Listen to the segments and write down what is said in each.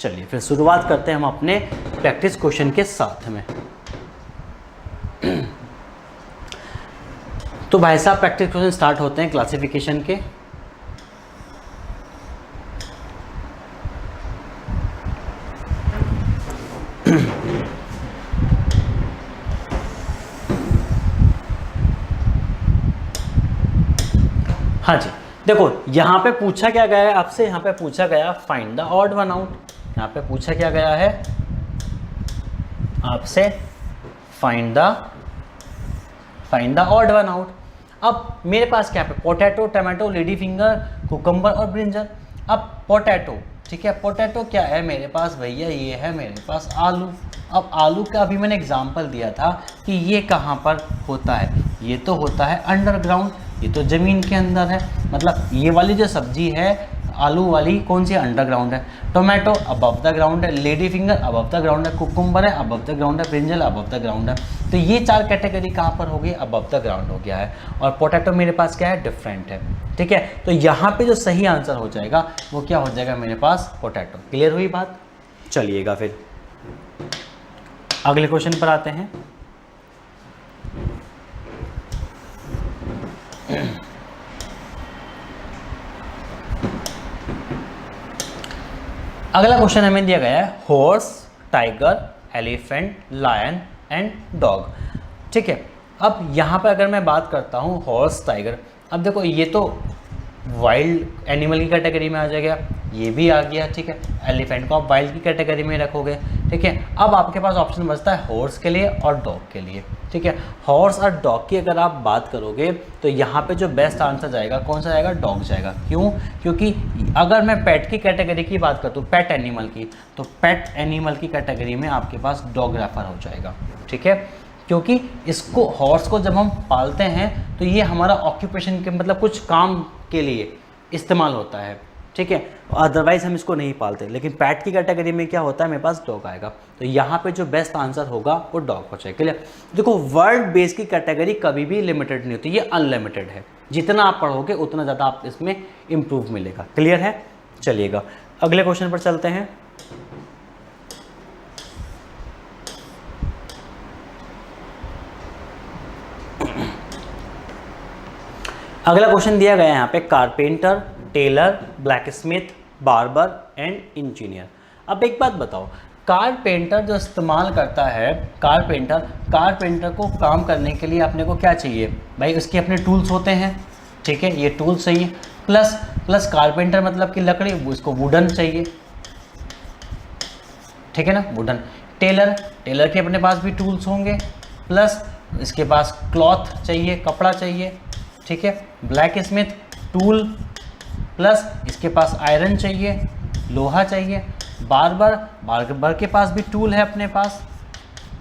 चलिए फिर शुरुआत करते हैं हम अपने प्रैक्टिस क्वेश्चन के साथ में। तो भाई साहब प्रैक्टिस क्वेश्चन स्टार्ट होते हैं क्लासिफिकेशन के। हाँ जी, देखो यहाँ पे पूछा क्या गया है आपसे, यहाँ पे पूछा गया find the odd one out. यहाँ पे पूछा क्या गया है आपसे, find the odd one out. अब मेरे पास क्या है, potato, tomato, lady finger, cucumber और ब्रिंजल। अब पोटैटो, ठीक है, पोटैटो क्या है मेरे पास भैया, ये है मेरे पास आलू। अब आलू का अभी मैंने एग्जांपल दिया था कि ये कहाँ पर होता है, ये तो होता है अंडरग्राउंड, ये तो ज़मीन के अंदर है, मतलब ये वाली जो सब्जी है आलू वाली कौन सी अंडरग्राउंड है। टोमेटो अबव द ग्राउंड है, lady finger above the ground है, कुकुम्बर है अबव द ग्राउंड है, ब्रिंजल अबव द ग्राउंड है। तो ये चार कैटेगरी कहाँ पर हो गई, अबव द ग्राउंड हो गया है। और पोटैटो मेरे पास क्या है, डिफरेंट है, ठीक है। तो यहाँ पे जो सही आंसर हो जाएगा वो क्या हो जाएगा मेरे पास, पोटैटो। क्लियर हुई बात। चलिएगा फिर अगले क्वेश्चन पर आते हैं। अगला क्वेश्चन हमें दिया गया है horse, tiger, elephant, lion and dog, ठीक है। अब यहाँ पर अगर मैं बात करता हूँ हॉर्स, टाइगर, अब देखो ये तो वाइल्ड एनिमल की कैटेगरी में आ जाएगा, ये भी आ गया, ठीक है। एलिफेंट को आप वाइल्ड की कैटेगरी में रखोगे, ठीक है। अब आपके पास ऑप्शन बचता है हॉर्स के लिए और डॉग के लिए, ठीक है। हॉर्स और डॉग की अगर आप बात करोगे तो यहाँ पे जो बेस्ट आंसर जाएगा कौन सा जाएगा, डॉग जाएगा। क्यों, क्योंकि अगर मैं पेट की कैटेगरी की बात करता हूँ, पेट एनिमल की, तो पेट एनिमल की कैटेगरी में आपके पास डॉग रेफर हो जाएगा, ठीक है। क्योंकि इसको हॉर्स को जब हम पालते हैं तो ये हमारा ऑक्यूपेशन के मतलब कुछ काम के लिए इस्तेमाल होता है, ठीक है। अदरवाइज हम इसको नहीं पालते। लेकिन पैट की कैटेगरी में क्या होता है, मेरे पास डॉग आएगा। तो यहाँ पे जो बेस्ट आंसर होगा वो डॉग हो जाएगा। क्लियर। देखो वर्ड बेस की कैटेगरी कभी भी लिमिटेड नहीं होती, ये अनलिमिटेड है। जितना आप पढ़ोगे उतना ज़्यादा आप इसमें इम्प्रूव मिलेगा। क्लियर है। चलिएगा अगले क्वेश्चन पर चलते हैं। अगला क्वेश्चन दिया गया है यहाँ पे carpenter, tailor, black smith, barber and engineer. अब एक बात बताओ, कारपेंटर जो इस्तेमाल करता है, कारपेंटर को काम करने के लिए अपने को क्या चाहिए भाई, उसके अपने टूल्स होते हैं, ठीक है। ये टूल्स चाहिए, प्लस कारपेंटर मतलब कि लकड़ी, उसको वुडन चाहिए, ठीक है ना, वुडन। टेलर के अपने पास भी टूल्स होंगे, प्लस इसके पास क्लॉथ चाहिए, कपड़ा चाहिए, ठीक है। ब्लैक स्मिथ टूल, प्लस इसके पास आयरन चाहिए, लोहा चाहिए। बार्बर के पास भी टूल है अपने पास,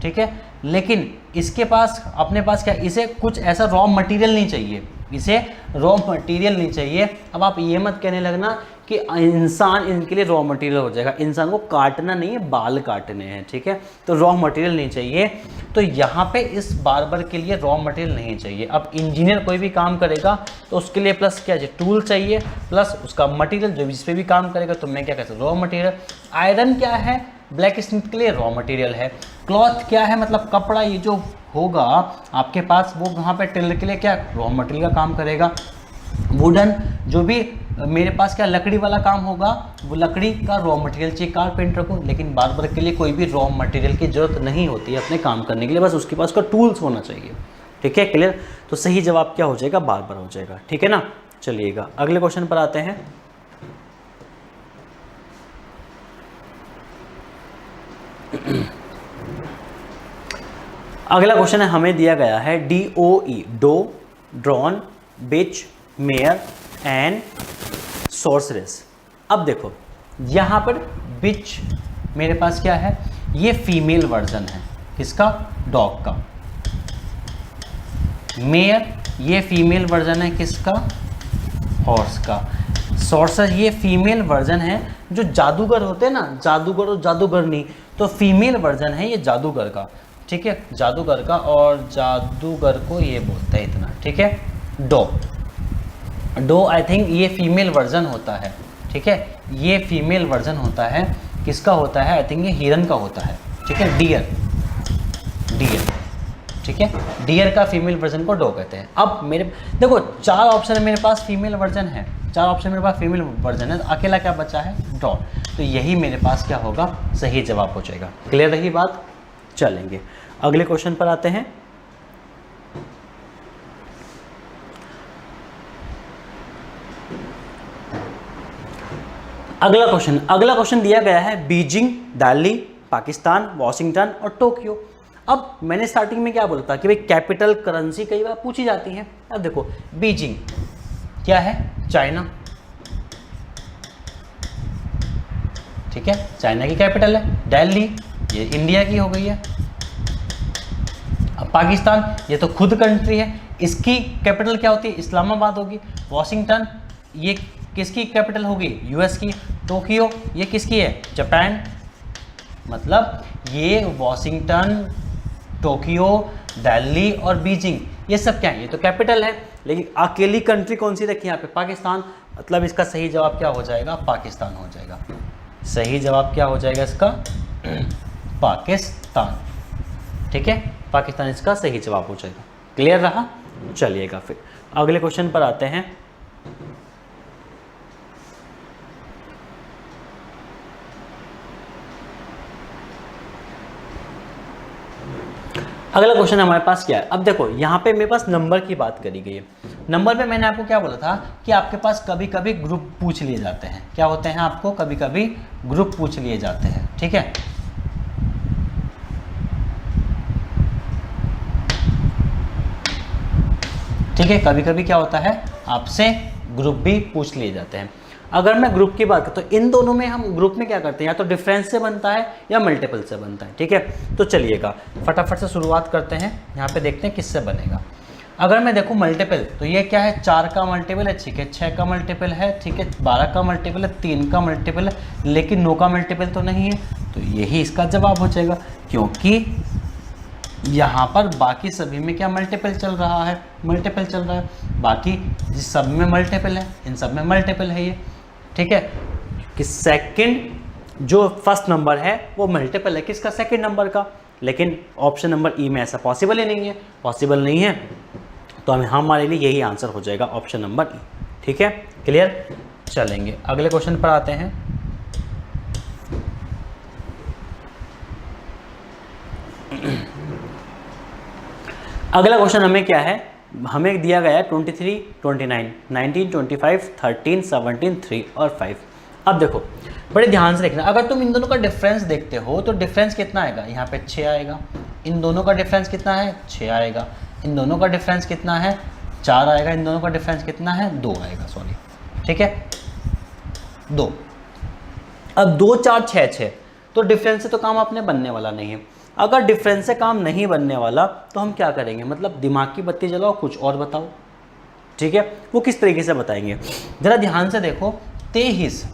ठीक है। लेकिन इसके पास अपने पास क्या, इसे कुछ ऐसा रॉ मटेरियल नहीं चाहिए, इसे रॉ मटेरियल नहीं चाहिए। अब आप ये मत कहने लगना कि इंसान इनके लिए रॉ मटेरियल हो जाएगा, इंसान को काटना नहीं है, बाल काटने हैं, ठीक है। तो रॉ मटेरियल नहीं चाहिए, तो यहाँ पे इस बार्बर के लिए रॉ मटेरियल नहीं चाहिए। अब इंजीनियर कोई भी काम करेगा तो उसके लिए प्लस क्या चाहिए, टूल चाहिए, प्लस उसका मटेरियल जो जिस पे भी काम करेगा तो मैं क्या कहता हूँ, रॉ मटेरियल। आयरन क्या है, ब्लैक स्मिथ के लिए रॉ मटेरियल है। क्लॉथ क्या है, मतलब कपड़ा, ये जो होगा आपके पास वो वहाँ पे टेलर के लिए क्या रॉ मटेरियल का काम करेगा। वुडन जो भी मेरे पास क्या लकड़ी वाला काम होगा, वो लकड़ी का रॉ मटेरियल चाहिए कारपेंटर को। लेकिन बार्बर के लिए कोई भी रॉ मटेरियल की जरूरत नहीं होती है अपने काम करने के लिए, बस उसके पास उसका टूल्स होना चाहिए, ठीक है। क्लियर। तो सही जवाब क्या हो जाएगा, बार्बर हो जाएगा, ठीक है ना। चलिएगा अगले क्वेश्चन पर आते हैं। अगला क्वेश्चन है हमें दिया गया है DOE, doe, drone, bitch, mare and sorceress. अब देखो यहाँ पर बिच मेरे पास क्या है, ये फीमेल वर्जन है किसका, डॉग का। मेयर ये फीमेल वर्जन है किसका, हॉर्स का। सॉर्सर ये फीमेल वर्जन है, जो जादूगर होते हैं ना, जादूगर और जादूगरनी, तो फीमेल वर्जन है ये जादूगर का, ठीक है, जादूगर का। और जादूगर को ये बोलते हैं इतना, ठीक है। डो आई थिंक ये फीमेल वर्जन होता है, ठीक है, ये फीमेल वर्जन होता है किसका होता है, आई थिंक ये हिरन का होता है, ठीक है, डियर, ठीक है, डियर का फीमेल वर्जन को डॉग कहते हैं। अब मेरे देखो 4 ऑप्शन मेरे पास फीमेल वर्जन है, 4 ऑप्शन मेरे पास फीमेल वर्जन है, अकेला क्या बचा है, डॉग, तो यही मेरे पास क्या होगा, सही जवाब हो जाएगा। क्लियर रही बात, चलेंगे अगले क्वेश्चन पर आते हैं। अगला क्वेश्चन दिया गया है बीजिंग, दिल्ली, पाकिस्तान, वॉशिंगटन और टोक्यो। अब मैंने स्टार्टिंग में क्या बोला था कि भाई कैपिटल करेंसी कई बार पूछी जाती है। अब देखो बीजिंग क्या है, चाइना, ठीक है, चाइना की कैपिटल है। दिल्ली ये इंडिया की हो गई है। अब पाकिस्तान ये तो खुद कंट्री है, इसकी कैपिटल क्या होती है, इस्लामाबाद होगी। वॉशिंगटन ये किसकी कैपिटल होगी, यूएस की। टोक्यो ये किसकी है, जापान। मतलब ये वॉशिंगटन, टोक्यो, दिल्ली और बीजिंग ये सब क्या है, ये तो कैपिटल है, लेकिन अकेली कंट्री कौन सी रखी है यहाँ पे, पाकिस्तान। मतलब इसका सही जवाब क्या हो जाएगा, पाकिस्तान हो जाएगा। सही जवाब क्या हो जाएगा इसका, पाकिस्तान, ठीक है, पाकिस्तान इसका सही जवाब हो जाएगा। क्लियर रहा, चलिएगा फिर अगले क्वेश्चन पर आते हैं। अगला क्वेश्चन हमारे पास क्या है, अब देखो यहाँ पे मेरे पास नंबर की बात करी गई है। नंबर पे मैंने आपको क्या बोला था कि आपके पास कभी कभी ग्रुप पूछ लिए जाते हैं। क्या होते हैं, आपको कभी कभी ग्रुप पूछ लिए जाते हैं, ठीक है। ठीक है, कभी कभी क्या होता है, आपसे ग्रुप भी पूछ लिए जाते हैं। अगर मैं ग्रुप की बात करूँ तो इन दोनों में हम ग्रुप में क्या करते हैं, या तो डिफरेंस से बनता है या मल्टीपल से बनता है, ठीक है। तो चलिएगा फटाफट से शुरुआत करते हैं, यहाँ पे देखते हैं किससे बनेगा। अगर मैं देखूँ मल्टीपल तो ये क्या है, 4 का मल्टीपल है, ठीक है, 6 का मल्टीपल है, ठीक है, 12 का मल्टीपल है, 3 का मल्टीपल है, लेकिन 9 का मल्टीपल तो नहीं है। तो यही इसका जवाब हो जाएगा, क्योंकि यहाँ पर बाकी सभी में क्या मल्टीपल चल रहा है, मल्टीपल चल रहा है। बाकी जिस सब में मल्टीपल है, इन सब में मल्टीपल है ये, ठीक है। कि सेकंड जो फर्स्ट नंबर है वो मल्टीपल है किसका, सेकंड नंबर का। लेकिन ऑप्शन नंबर ई में ऐसा पॉसिबल ही नहीं है, पॉसिबल नहीं है, तो हमारे लिए यही आंसर हो जाएगा ऑप्शन नंबर ई, ठीक है। क्लियर, चलेंगे अगले क्वेश्चन पर आते हैं। अगला क्वेश्चन हमें क्या है, हमें दिया गया है 23, 29, 19, 25, 13, 17, 3 और 5। अब देखो बड़े ध्यान से देखना, अगर तुम इन दोनों का डिफरेंस देखते हो तो डिफरेंस कितना आएगा, यहाँ पे 6 आएगा। इन दोनों का डिफरेंस कितना है, 6 आएगा। इन दोनों का डिफरेंस कितना है, 4 आएगा। इन दोनों का डिफरेंस कितना है, 2 आएगा, सॉरी, ठीक है, 2। अब 2, 4, 6, 6 तो डिफरेंस से तो काम अपने बनने वाला नहीं है। अगर डिफरेंस से काम नहीं बनने वाला तो हम क्या करेंगे, मतलब दिमाग की बत्ती जलाओ, कुछ और बताओ, ठीक है। वो किस तरीके से बताएंगे, जरा ध्यान से देखो। 23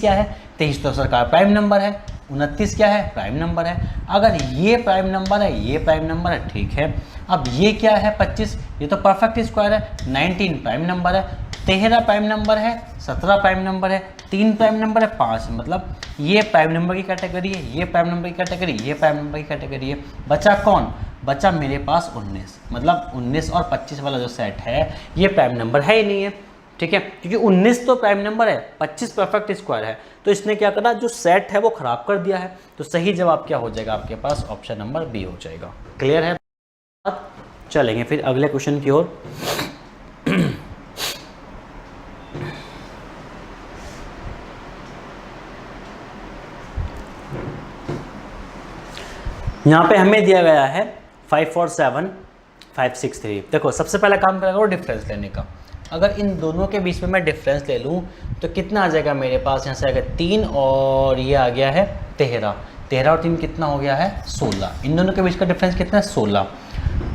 क्या है, 23 तो सरकार प्राइम नंबर है। 29 क्या है, प्राइम नंबर है। अगर ये प्राइम नंबर है, ये प्राइम नंबर है, ठीक है। अब ये क्या है, 25, ये तो परफेक्ट स्क्वायर है। 19 प्राइम नंबर है। 13 प्राइम नंबर है। 17 प्राइम नंबर है। 3 प्राइम नंबर है। 5 मतलब ये प्राइम नंबर की कैटेगरी है, ये प्राइम नंबर की कैटेगरी, ये प्राइम नंबर की कैटेगरी है। बचा कौन, बचा मेरे पास 19, मतलब 19 और 25 वाला जो सेट है ये प्राइम नंबर है ही नहीं है, ठीक है, क्योंकि 19 तो प्राइम नंबर है, 25 परफेक्ट स्क्वायर है। तो इसने क्या करा, जो सेट है वो खराब कर दिया है। तो सही जवाब क्या हो जाएगा आपके पास, ऑप्शन नंबर बी हो जाएगा। क्लियर है, चलेंगे फिर अगले क्वेश्चन की ओर। यहाँ पे हमें दिया गया है 5, 4, 7, 5, 6, 3। देखो सबसे पहला काम करेगा वो डिफरेंस लेने का। अगर इन दोनों के बीच में मैं डिफरेंस ले लूँ तो कितना आ जाएगा मेरे पास, यहाँ से आएगा 3 और ये आ गया है 13। 13 और 3 कितना हो गया है, 16। इन दोनों के बीच का डिफरेंस कितना है, 16।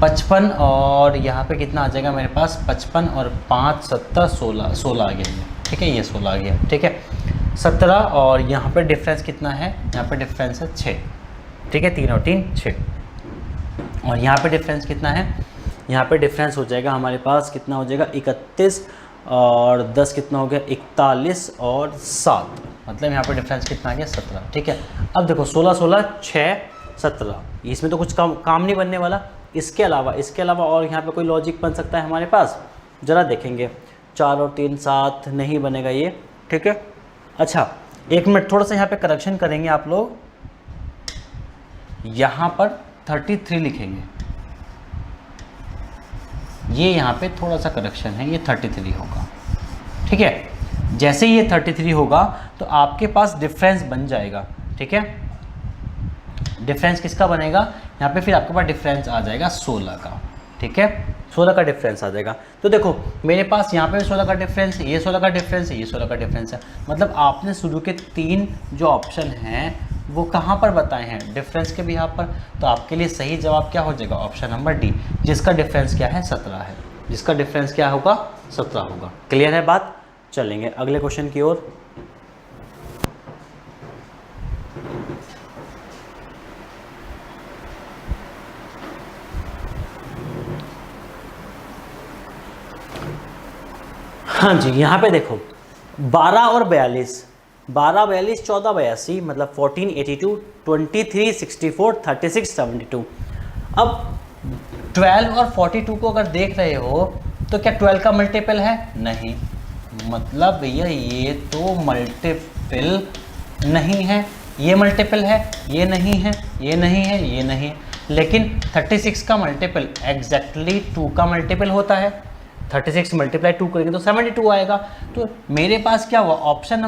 55 और यहाँ पे कितना आ जाएगा मेरे पास, 55 और 5, 7, 16, 16 आ गया ये, ठीक है, ये 16 आ गया, ठीक है। 17 और यहाँ पे डिफरेंस कितना है, यहाँ पे डिफरेंस है 6, ठीक है, 3 और 3 6। और यहाँ पे डिफरेंस कितना है, यहाँ पे डिफरेंस हो जाएगा हमारे पास, कितना हो जाएगा 31 और 10 कितना हो गया 41 और 7, मतलब यहाँ पे डिफरेंस कितना आ गया 17, ठीक है। अब देखो 16 16 6 17, इसमें तो कुछ काम नहीं बनने वाला। इसके अलावा और यहाँ पे कोई लॉजिक बन सकता है हमारे पास, ज़रा देखेंगे। 4 और 3 7 नहीं बनेगा ये, ठीक है। अच्छा 1 मिनट, थोड़ा सा यहाँ पे करेक्शन करेंगे आप लोग। यहाँ पर 33 लिखेंगे, ये यहाँ पे थोड़ा सा करेक्शन है, ये 33 होगा, ठीक है। जैसे ही ये 33 होगा तो आपके पास डिफरेंस बन जाएगा, ठीक है। डिफरेंस किसका बनेगा यहाँ पे, फिर आपके पास डिफरेंस आ जाएगा 16 का, ठीक है। 16 का डिफरेंस आ जाएगा। तो देखो मेरे पास यहाँ पे 16 का डिफरेंस, ये 16 का डिफरेंस है, ये 16 का डिफरेंस है। मतलब आपने शुरू के 3 जो ऑप्शन हैं वो कहाँ पर बताए हैं, डिफरेंस के भी यहाँ पर। तो आपके लिए सही जवाब क्या हो जाएगा, ऑप्शन नंबर डी, जिसका डिफरेंस क्या है 17 है, जिसका डिफरेंस क्या होगा 17 होगा। क्लियर है बात। चलेंगे अगले क्वेश्चन की ओर। हाँ जी, यहाँ पे देखो 12 और 42, 12 42 14 82, मतलब 14 82, 23 64, 36 72। अब 12 और 42 को अगर देख रहे हो तो क्या 12 का मल्टीपल है, नहीं, मतलब भैया ये तो मल्टीपल नहीं है। ये मल्टीपल है, ये नहीं है, ये नहीं है, ये नहीं है। लेकिन 36 का मल्टीपल एग्जैक्टली 2 का मल्टीपल होता है। 36 मल्टीप्लाई 2 करेंगे तो 72 आएगा। तो मेरे पास क्या हुआ, ऑप्शन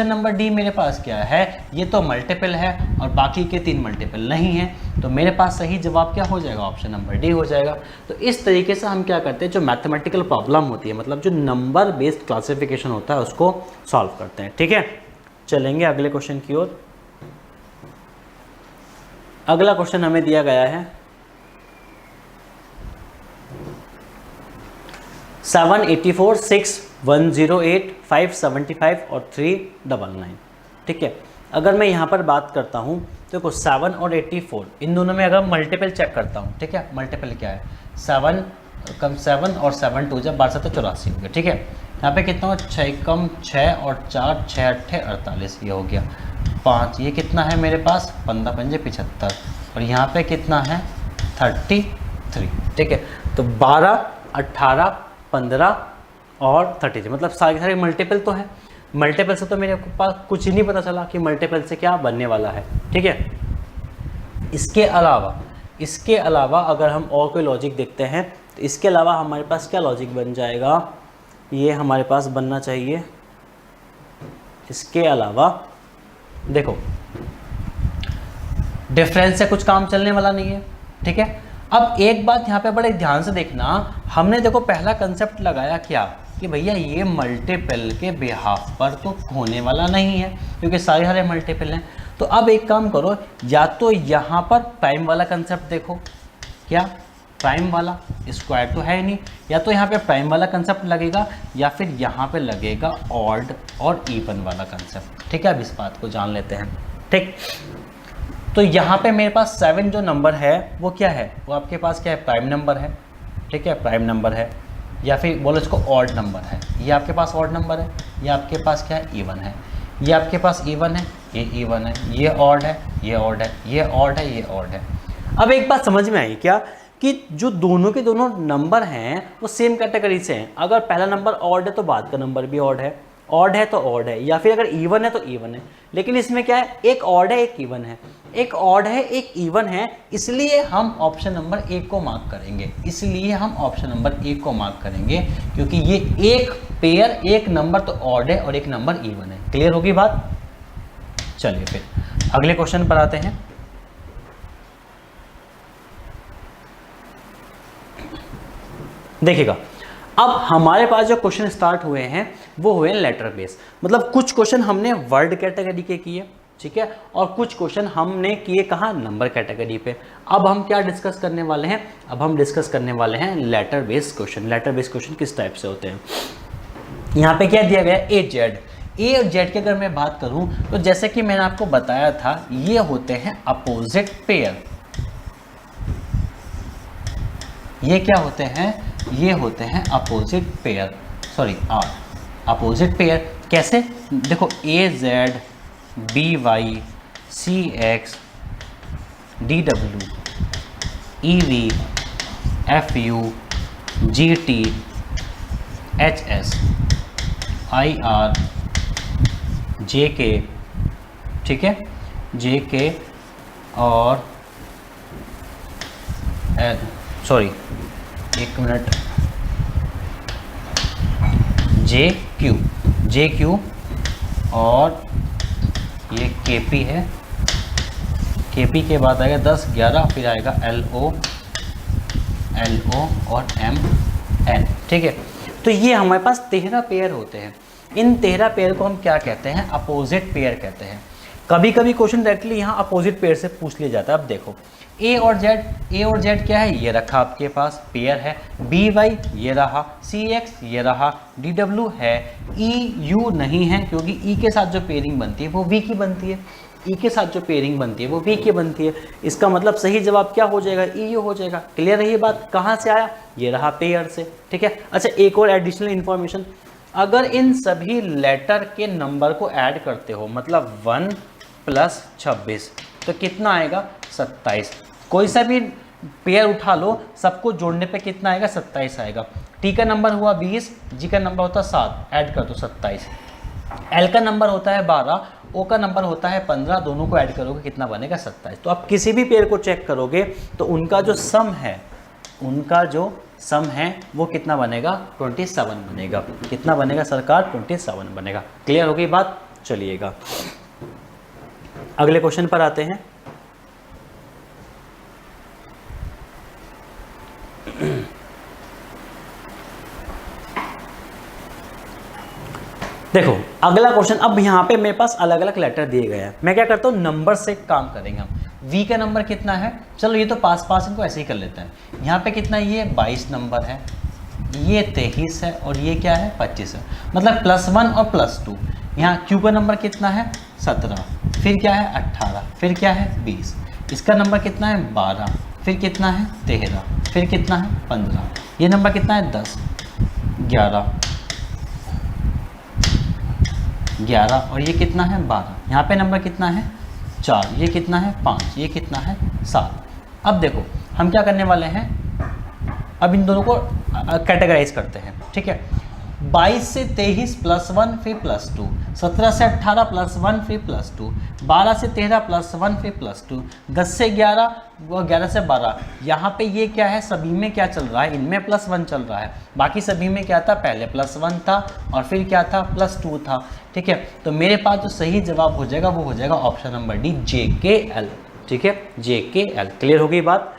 नंबर डी मेरे पास क्या है, ये तो मल्टीपल है और बाकी के 3 मल्टीपल नहीं है। तो मेरे पास सही जवाब क्या हो जाएगा, ऑप्शन नंबर डी हो जाएगा। तो इस तरीके से हम क्या करते हैं, जो मैथमेटिकल प्रॉब्लम होती है, मतलब जो नंबर बेस्ड क्लासिफिकेशन होता है, उसको सॉल्व करते हैं, ठीक है। चलेंगे अगले क्वेश्चन की ओर। अगला क्वेश्चन हमें दिया गया है 784 6 108 575 और 399, ठीक है। अगर मैं यहाँ पर बात करता हूँ तो देखो 7 और 84 इन दोनों में अगर मल्टीपल चेक करता हूँ, ठीक है। मल्टीपल क्या है, 7 और 7 2 जब 12 तो 84 हो गया, ठीक है। यहाँ पे कितना हो, 6 कम 6 और 4 6 8 48, ये हो गया 5। ये कितना है मेरे पास, 15 पंजे 75 और यहाँ पे कितना है 33, ठीक है। तो 12 18 15 और 33, मतलब सारे मल्टीपल तो है। मल्टीपल से तो मेरे पास कुछ ही नहीं पता चला कि मल्टीपल से क्या बनने वाला है, ठीक है। इसके अलावा अगर हम और कोई लॉजिक देखते हैं तो इसके अलावा हमारे पास क्या लॉजिक बन जाएगा, ये हमारे पास बनना चाहिए। इसके अलावा देखो डिफरेंस से कुछ काम चलने वाला नहीं है, ठीक है। अब एक बात यहाँ पे बड़े ध्यान से देखना, हमने देखो पहला कंसेप्ट लगाया क्या कि भैया ये मल्टीपल के बिहाफ पर तो होने वाला नहीं है क्योंकि सारे मल्टीपल हैं। तो अब एक काम करो, या तो यहाँ पर प्राइम वाला कंसेप्ट देखो, क्या प्राइम वाला, स्क्वायर तो है नहीं, या तो यहाँ पे प्राइम वाला कंसेप्ट लगेगा या फिर यहाँ पे लगेगा ऑड और इवन वाला कंसेप्ट, ठीक है। अब इस बात को जान लेते हैं, ठीक। तो यहाँ पे मेरे पास 7 जो नंबर है वो क्या है, वो आपके पास क्या है, प्राइम नंबर है, ठीक है, प्राइम नंबर है, या फिर बोलो इसको ऑड नंबर है। ये आपके पास ऑड नंबर है, ये आपके पास क्या है, इवन है। ये आपके पास इवन है, ये इवन है, ये ऑड है, ये ऑड है, ये ऑड है, ये ऑड है। अब एक बात समझ में आई क्या कि जो दोनों के दोनों नंबर हैं वो सेम कैटेगरी से हैं। अगर पहला नंबर ऑड है तो बाद का नंबर भी ऑड है, ऑड है तो ऑड है, या फिर अगर इवन है तो इवन है। लेकिन इसमें क्या है, एक ऑड है एक इवन है, एक ऑड है एक इवन है, इसलिए हम ऑप्शन नंबर 1 को मार्क करेंगे। क्योंकि ये एक पेयर, एक नंबर तो ऑड है और एक नंबर इवन है। क्लियर होगी बात। चलिए फिर अगले क्वेश्चन पर आते हैं। देखिएगा, अब हमारे पास जो क्वेश्चन स्टार्ट हुए हैं वो हुए लेटर बेस, मतलब कुछ क्वेश्चन हमने वर्ड कैटेगरी के किए, ठीक है, और कुछ क्वेश्चन हमने किए कहाँ, नंबर कैटेगरी पे। अब हम क्या डिस्कस करने वाले हैं, अब हम डिस्कस करने वाले हैं letter based question. Letter based question किस टाइप से होते हैं, यहाँ पे क्या दिया गया है, ए और जेड की अगर मैं बात करूं तो जैसे कि मैंने आपको बताया था, ये होते हैं अपोजिट पेयर। ये क्या होते हैं, ये होते हैं अपोजिट पेयर, अपोजिट पेयर। कैसे, देखो AZ BY CX DW EV FU GT HS IR JK, ठीक है, JK और सॉरी एक मिनट, JQ और ये KP है, KP के बाद आएगा 10 11, फिर आएगा LO और MN, ठीक है। तो ये हमारे पास 13 पेयर होते हैं। इन 13 पेयर को हम क्या कहते हैं, अपोजिट पेयर कहते हैं। कभी कभी क्वेश्चन डायरेक्टली यहाँ अपोजिट पेयर से पूछ लिया जाता है। अब देखो A और Z क्या है, ये रखा आपके पास पेयर है, BY ये रहा, CX ये रहा, DW है, EU नहीं है क्योंकि E के साथ जो पेयरिंग बनती है वो V की बनती है, E के साथ जो पेयरिंग बनती है वो V की बनती है। इसका मतलब सही जवाब क्या हो जाएगा, EU हो जाएगा। क्लियर है ये बात, कहाँ से आया, ये रहा पेयर से, ठीक है। अच्छा एक और एडिशनल इन्फॉर्मेशन, अगर इन सभी लेटर के नंबर को ऐड करते हो, मतलब 1 + 26 तो कितना आएगा, 27। कोई सा भी पेयर उठा लो, सबको जोड़ने पे कितना आएगा, 27 आएगा। T का नंबर हुआ 20, G का नंबर होता है 7, ऐड कर दो 27। L का नंबर होता है 12, O का नंबर होता है 15, दोनों को ऐड करोगे कितना बनेगा, 27। तो आप किसी भी पेयर को चेक करोगे तो उनका जो सम है वो कितना बनेगा, 27 बनेगा। कितना बनेगा सरकार, 27 बनेगा। क्लियर हो गई बात, चलिएगा अगले क्वेश्चन पर आते हैं। देखो अगला क्वेश्चन, अब यहाँ पे मेरे पास अलग अलग लेटर दिए गए हैं। मैं क्या करता हूँ, नंबर से काम करेंगे हम। V का नंबर कितना है, चलो ये तो पास इनको ऐसे ही कर लेते हैं। यहाँ पे कितना, ये 22 नंबर है, ये 23 है और ये क्या है, 25 है, मतलब +1 और +2। यहाँ Q का नंबर कितना है, 17, फिर क्या है 18, फिर क्या है 20, इसका नंबर कितना है 12, फिर कितना है 13, फिर कितना है 15, ये नंबर कितना है 10, 11 और ये कितना है 12। यहाँ पे नंबर कितना है 4, ये कितना है 5, ये कितना है 7। अब देखो हम क्या करने वाले हैं, अब इन दोनों को कैटेगराइज करते हैं, ठीक है। 22 से 23 +1 फिर +2, 17 से 18 +1 फिर +2, 12 से 13 +1 फिर +2, 10 से 11 व 11 से 12। यहाँ पे ये क्या है, सभी में क्या चल रहा है, इनमें +1 चल रहा है, बाकी सभी में क्या था, पहले +1 था और फिर क्या था, +2 था, ठीक है। तो मेरे पास जो सही जवाब हो जाएगा वो हो जाएगा ऑप्शन नंबर डी, JKL, ठीक है, JKL। क्लियर हो गई बात।